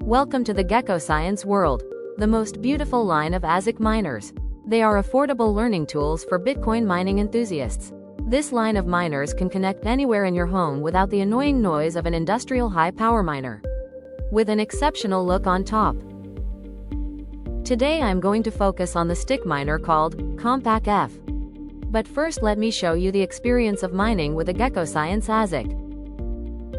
Welcome to the GekkoScience world, the most beautiful line of ASIC miners. They are affordable learning tools for Bitcoin mining enthusiasts. This line of miners can connect anywhere in your home without the annoying noise of an industrial high-power miner. With an exceptional look on top. Today I'm going to focus on the stick miner called Compac F. But first let me show you the experience of mining with a GekkoScience ASIC.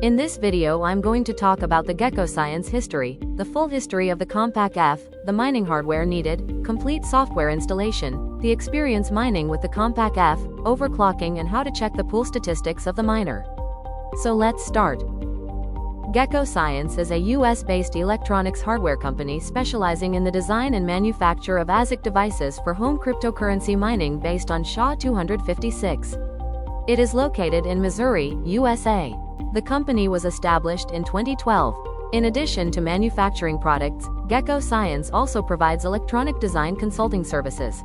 In this video I'm going to talk about the GekkoScience history, the full history of the Compac F, the mining hardware needed, complete software installation, the experience mining with the Compac F, overclocking and how to check the pool statistics of the miner. So let's start. GekkoScience is a US-based electronics hardware company specializing in the design and manufacture of ASIC devices for home cryptocurrency mining based on SHA-256. It is located in Missouri, USA. The company was established in 2012. In addition to manufacturing products, GekkoScience also provides electronic design consulting services.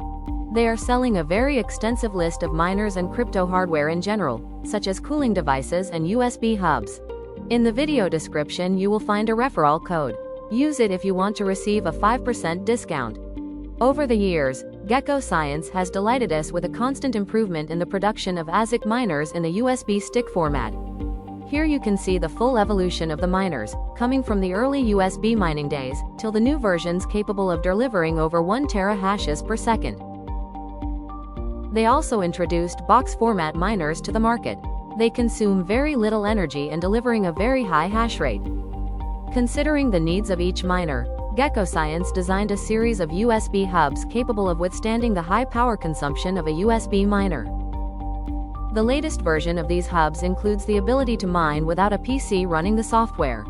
They are selling a very extensive list of miners and crypto hardware in general, such as cooling devices and USB hubs. In the video description you will find a referral code. Use it if you want to receive a 5% discount. Over the years, GekkoScience has delighted us with a constant improvement in the production of ASIC miners in the USB stick format. Here you can see the full evolution of the miners, coming from the early USB mining days, till the new versions capable of delivering over 1 terahashes per second. They also introduced box format miners to the market. They consume very little energy and delivering a very high hash rate. Considering the needs of each miner, GekkoScience designed a series of USB hubs capable of withstanding the high power consumption of a USB miner. The latest version of these hubs includes the ability to mine without a PC running the software.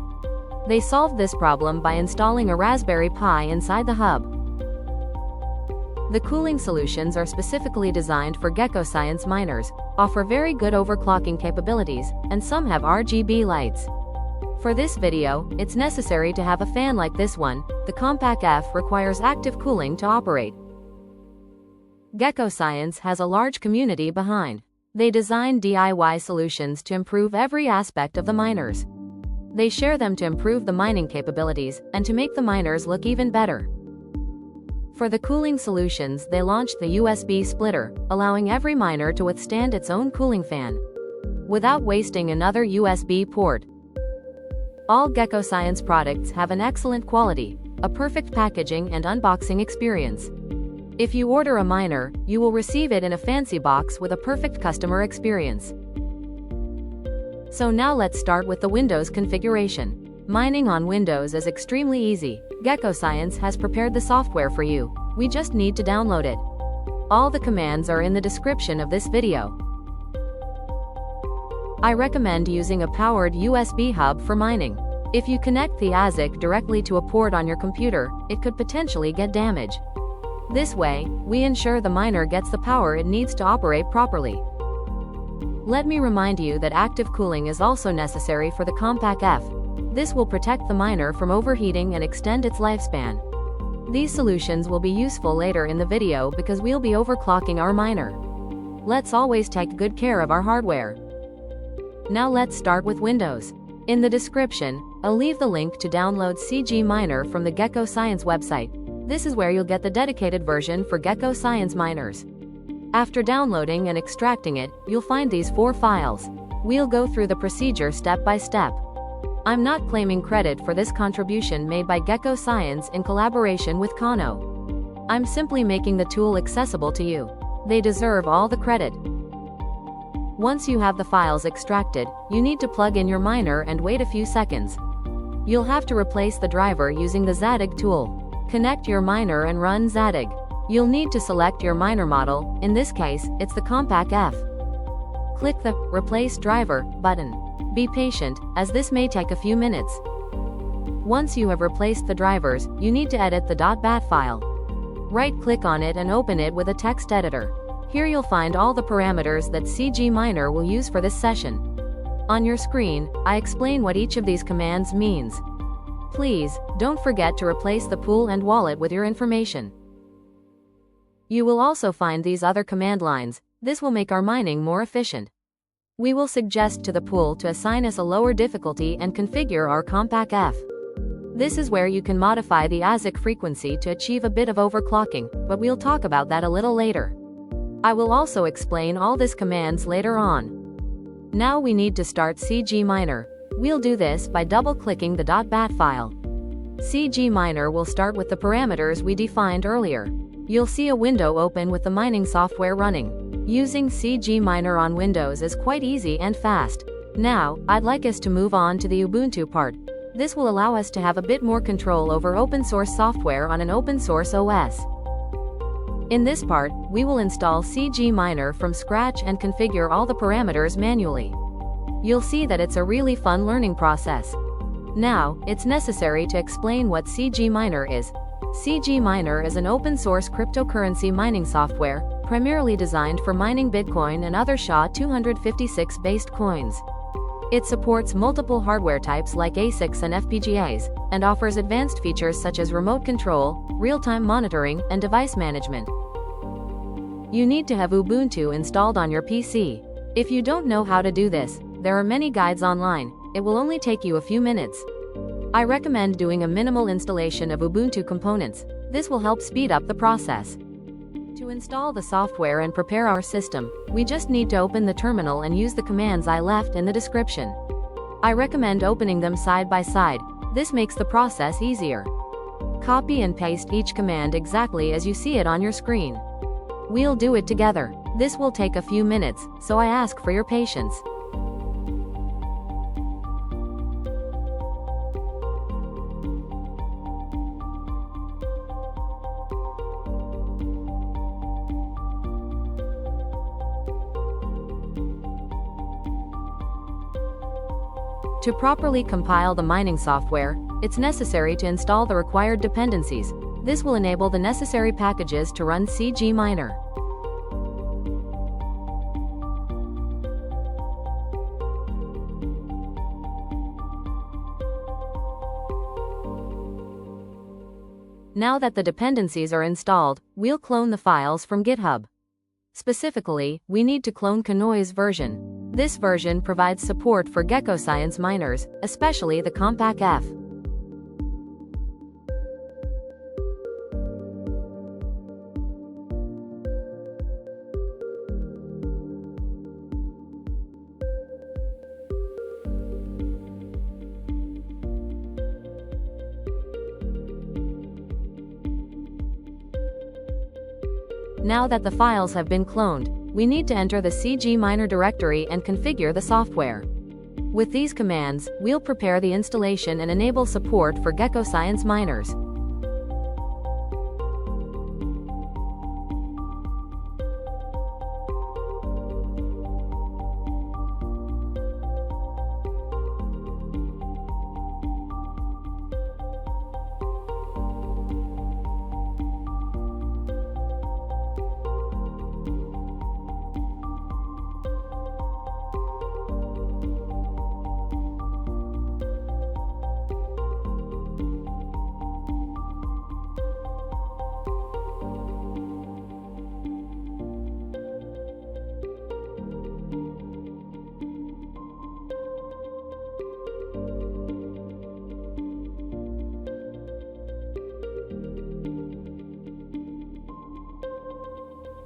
They solved this problem by installing a Raspberry Pi inside the hub. The cooling solutions are specifically designed for GekkoScience miners, offer very good overclocking capabilities, and some have RGB lights. For this video, it's necessary to have a fan like this one. The Compac F requires active cooling to operate. GekkoScience has a large community behind. They design DIY solutions to improve every aspect of the miners. They share them to improve the mining capabilities, and to make the miners look even better. For the cooling solutions they launched the USB splitter, allowing every miner to withstand its own cooling fan, without wasting another USB port. All GekkoScience products have an excellent quality, a perfect packaging and unboxing experience. If you order a miner, you will receive it in a fancy box with a perfect customer experience. So now let's start with the Windows configuration. Mining on Windows is extremely easy. GekkoScience has prepared the software for you. We just need to download it. All the commands are in the description of this video. I recommend using a powered USB hub for mining. If you connect the ASIC directly to a port on your computer, it could potentially get damaged. This way, we ensure the miner gets the power it needs to operate properly. Let me remind you that active cooling is also necessary for the Compac F. This will protect the miner from overheating and extend its lifespan. These solutions will be useful later in the video because we'll be overclocking our miner. Let's always take good care of our hardware. Now let's start with Windows. In the description, I'll leave the link to download CGminer from the GekkoScience website. This is where you'll get the dedicated version for GekkoScience miners. After downloading and extracting it, you'll find these 4 files. We'll go through the procedure step by step. I'm not claiming credit for this contribution made by GekkoScience in collaboration with Kano. I'm simply making the tool accessible to you. They deserve all the credit. Once you have the files extracted, you need to plug in your miner and wait a few seconds. You'll have to replace the driver using the Zadig tool. Connect your miner and run Zadig. You'll need to select your miner model, in this case, it's the Compac F. Click the Replace Driver button. Be patient, as this may take a few minutes. Once you have replaced the drivers, you need to edit the .bat file. Right-click on it and open it with a text editor. Here you'll find all the parameters that CGminer will use for this session. On your screen, I explain what each of these commands means. Please, don't forget to replace the pool and wallet with your information. You will also find these other command lines. This will make our mining more efficient. We will suggest to the pool to assign us a lower difficulty and configure our Compac F. This is where you can modify the ASIC frequency to achieve a bit of overclocking, but we'll talk about that a little later. I will also explain all these commands later on. Now we need to start CGminer. We'll do this by double-clicking the .bat file. CGminer will start with the parameters we defined earlier. You'll see a window open with the mining software running. Using CGminer on Windows is quite easy and fast. Now, I'd like us to move on to the Ubuntu part. This will allow us to have a bit more control over open source software on an open source OS. In this part, we will install CGminer from scratch and configure all the parameters manually. You'll see that it's a really fun learning process. Now, it's necessary to explain what CGminer is. CGminer is an open-source cryptocurrency mining software, primarily designed for mining Bitcoin and other SHA-256-based coins. It supports multiple hardware types like ASICs and FPGAs, and offers advanced features such as remote control, real-time monitoring, and device management. You need to have Ubuntu installed on your PC. If you don't know how to do this, there are many guides online. It will only take you a few minutes. I recommend doing a minimal installation of Ubuntu components. This will help speed up the process. To install the software and prepare our system, we just need to open the terminal and use the commands I left in the description. I recommend opening them side by side. This makes the process easier. Copy and paste each command exactly as you see it on your screen. We'll do it together. This will take a few minutes, so I ask for your patience. To properly compile the mining software, it's necessary to install the required dependencies. This will enable the necessary packages to run CGminer. Now that the dependencies are installed, we'll clone the files from GitHub. Specifically, we need to clone GekkoScience version. This version provides support for GekkoScience miners, especially the Compac F. Now that the files have been cloned, we need to enter the CGminer directory and configure the software. With these commands, we'll prepare the installation and enable support for GekkoScience miners.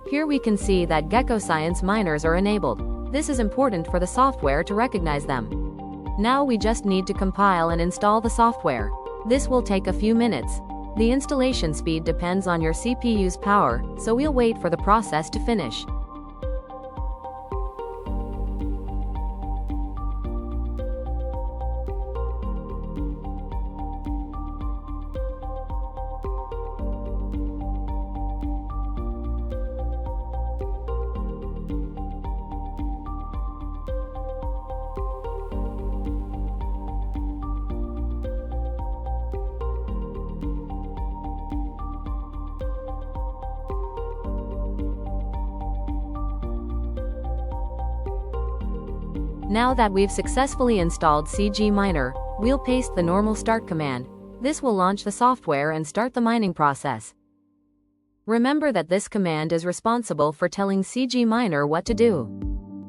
Here we can see that GekkoScience miners are enabled. This is important for the software to recognize them. Now we just need to compile and install the software. This will take a few minutes. The installation speed depends on your CPU's power, so we'll wait for the process to finish. Now that we've successfully installed CGminer, we'll paste the normal start command. This will launch the software and start the mining process. Remember that this command is responsible for telling CGminer what to do.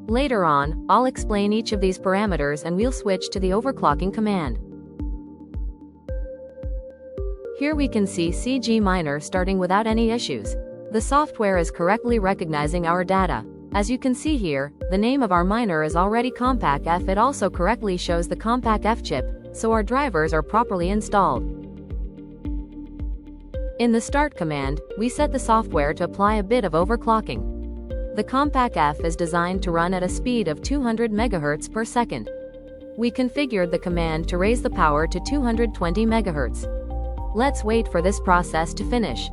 Later on, I'll explain each of these parameters and we'll switch to the overclocking command. Here we can see CGminer starting without any issues. The software is correctly recognizing our data. As you can see here, the name of our miner is already Compac F. It also correctly shows the Compac F chip, so our drivers are properly installed. In the Start command, we set the software to apply a bit of overclocking. The Compac F is designed to run at a speed of 200 MHz per second. We configured the command to raise the power to 220 MHz. Let's wait for this process to finish.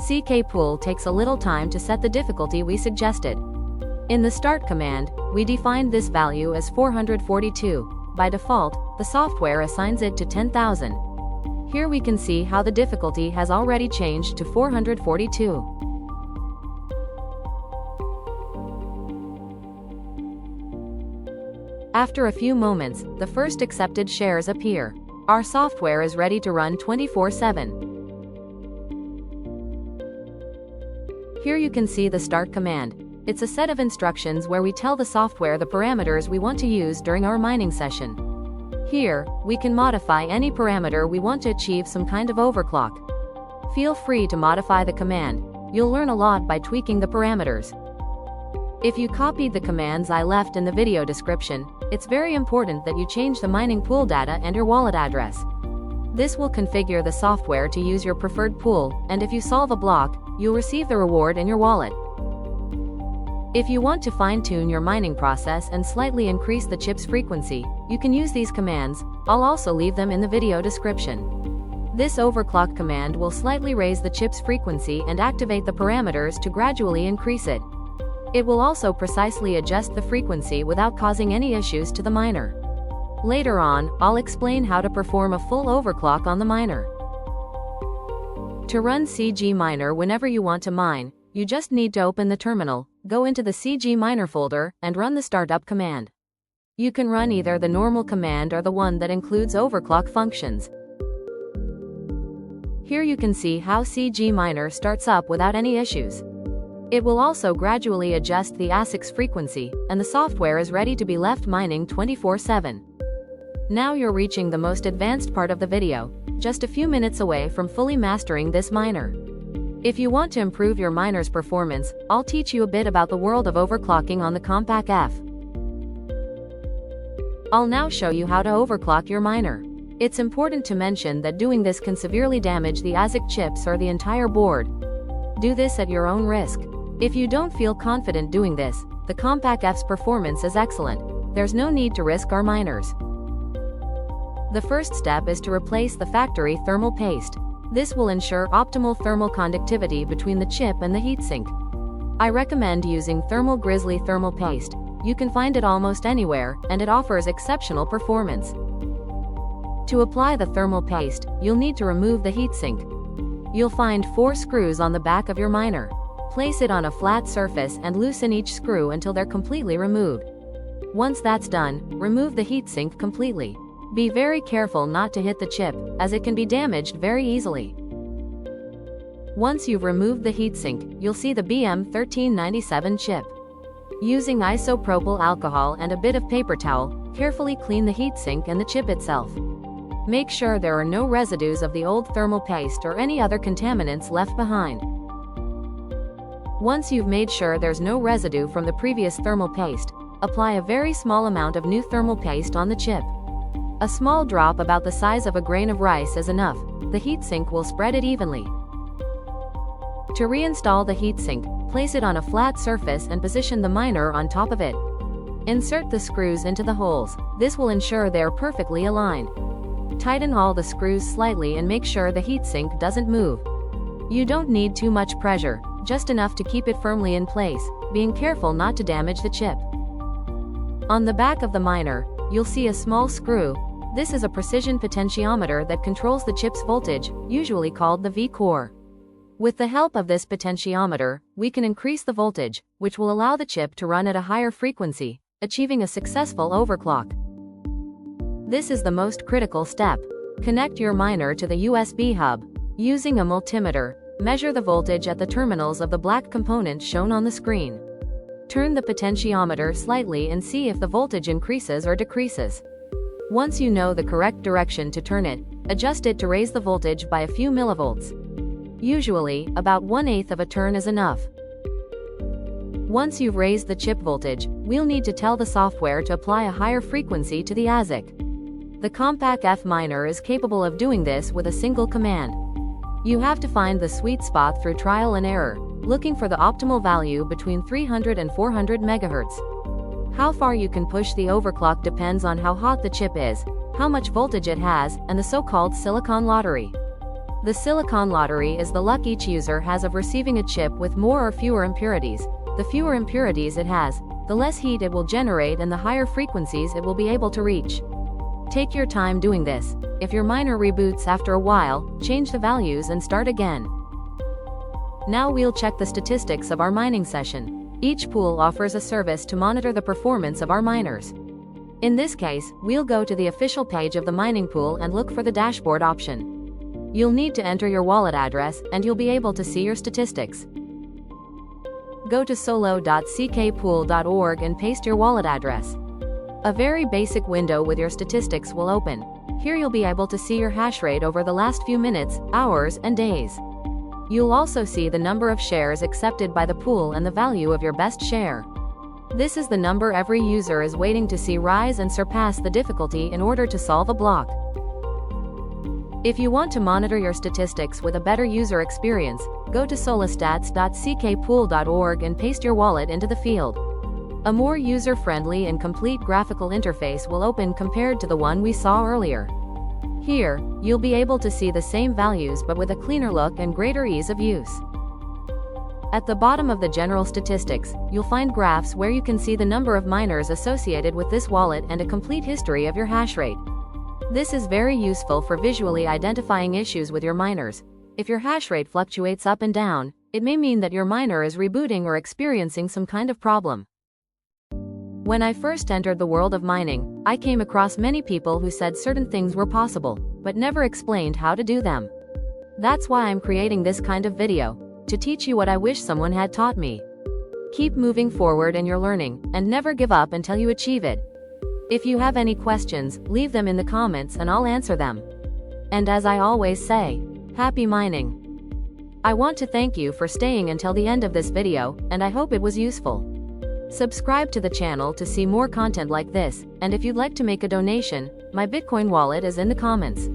CKPool takes a little time to set the difficulty we suggested. In the Start command, we defined this value as 442. By default, the software assigns it to 10,000. Here we can see how the difficulty has already changed to 442. After a few moments, the first accepted shares appear. Our software is ready to run 24/7. Here you can see the Start command. It's a set of instructions where we tell the software the parameters we want to use during our mining session. Here, we can modify any parameter we want to achieve some kind of overclock. Feel free to modify the command. You'll learn a lot by tweaking the parameters. If you copied the commands I left in the video description, it's very important that you change the mining pool data and your wallet address. This will configure the software to use your preferred pool, and if you solve a block, you'll receive the reward in your wallet. If you want to fine-tune your mining process and slightly increase the chip's frequency, you can use these commands. I'll also leave them in the video description. This overclock command will slightly raise the chip's frequency and activate the parameters to gradually increase it. It will also precisely adjust the frequency without causing any issues to the miner. Later on, I'll explain how to perform a full overclock on the miner. To run CGminer whenever you want to mine, you just need to open the terminal, go into the CGminer folder, and run the startup command. You can run either the normal command or the one that includes overclock functions. Here you can see how CGminer starts up without any issues. It will also gradually adjust the ASIC's frequency, and the software is ready to be left mining 24/7. Now you're reaching the most advanced part of the video, just a few minutes away from fully mastering this miner. If you want to improve your miner's performance, I'll teach you a bit about the world of overclocking on the Compac F. I'll now show you how to overclock your miner. It's important to mention that doing this can severely damage the ASIC chips or the entire board. Do this at your own risk. If you don't feel confident doing this, the Compac F's performance is excellent. There's no need to risk our miners. The first step is to replace the factory thermal paste. This will ensure optimal thermal conductivity between the chip and the heatsink. I recommend using Thermal Grizzly thermal paste. You can find it almost anywhere, and it offers exceptional performance. To apply the thermal paste, you'll need to remove the heatsink. You'll find 4 screws on the back of your miner. Place it on a flat surface and loosen each screw until they're completely removed. Once that's done, remove the heatsink completely. Be very careful not to hit the chip, as it can be damaged very easily. Once you've removed the heatsink, you'll see the BM1397 chip. Using isopropyl alcohol and a bit of paper towel, carefully clean the heatsink and the chip itself. Make sure there are no residues of the old thermal paste or any other contaminants left behind. Once you've made sure there's no residue from the previous thermal paste, apply a very small amount of new thermal paste on the chip. A small drop about the size of a grain of rice is enough. The heatsink will spread it evenly. To reinstall the heatsink, place it on a flat surface and position the miner on top of it. Insert the screws into the holes. This will ensure they are perfectly aligned. Tighten all the screws slightly and make sure the heatsink doesn't move. You don't need too much pressure, just enough to keep it firmly in place, being careful not to damage the chip. On the back of the miner, you'll see a small screw. This is a precision potentiometer that controls the chip's voltage, usually called the V-core. With the help of this potentiometer, we can increase the voltage, which will allow the chip to run at a higher frequency, achieving a successful overclock. This is the most critical step. Connect your miner to the USB hub. Using a multimeter, Measure the voltage at the terminals of the black component shown on the screen. Turn the potentiometer slightly and see if the voltage increases or decreases. Once you know the correct direction to turn it, adjust it to raise the voltage by a few millivolts. Usually, about 1/8 of a turn is enough. Once you've raised the chip voltage, we'll need to tell the software to apply a higher frequency to the ASIC. The Compac F miner is capable of doing this with a single command. You have to find the sweet spot through trial and error, looking for the optimal value between 300 and 400 MHz. How far you can push the overclock depends on how hot the chip is, how much voltage it has, and the so-called silicon lottery. The silicon lottery is the luck each user has of receiving a chip with more or fewer impurities. The fewer impurities it has, the less heat it will generate and the higher frequencies it will be able to reach. Take your time doing this. If your miner reboots after a while, change the values and start again. Now we'll check the statistics of our mining session. Each pool offers a service to monitor the performance of our miners. In this case, we'll go to the official page of the mining pool and look for the dashboard option. You'll need to enter your wallet address and you'll be able to see your statistics. Go to solo.ckpool.org and paste your wallet address. A very basic window with your statistics will open. Here you'll be able to see your hash rate over the last few minutes, hours, and days. You'll also see the number of shares accepted by the pool and the value of your best share. This is the number every user is waiting to see rise and surpass the difficulty in order to solve a block. If you want to monitor your statistics with a better user experience, go to solostats.ckpool.org and paste your wallet into the field. A more user-friendly and complete graphical interface will open compared to the one we saw earlier. Here, you'll be able to see the same values but with a cleaner look and greater ease of use. At the bottom of the general statistics, you'll find graphs where you can see the number of miners associated with this wallet and a complete history of your hash rate. This is very useful for visually identifying issues with your miners. If your hash rate fluctuates up and down, it may mean that your miner is rebooting or experiencing some kind of problem. When I first entered the world of mining, I came across many people who said certain things were possible, but never explained how to do them. That's why I'm creating this kind of video, to teach you what I wish someone had taught me. Keep moving forward in your learning, and never give up until you achieve it. If you have any questions, leave them in the comments and I'll answer them. And as I always say, happy mining! I want to thank you for staying until the end of this video, and I hope it was useful. Subscribe to the channel to see more content like this, and if you'd like to make a donation, my Bitcoin wallet is in the comments.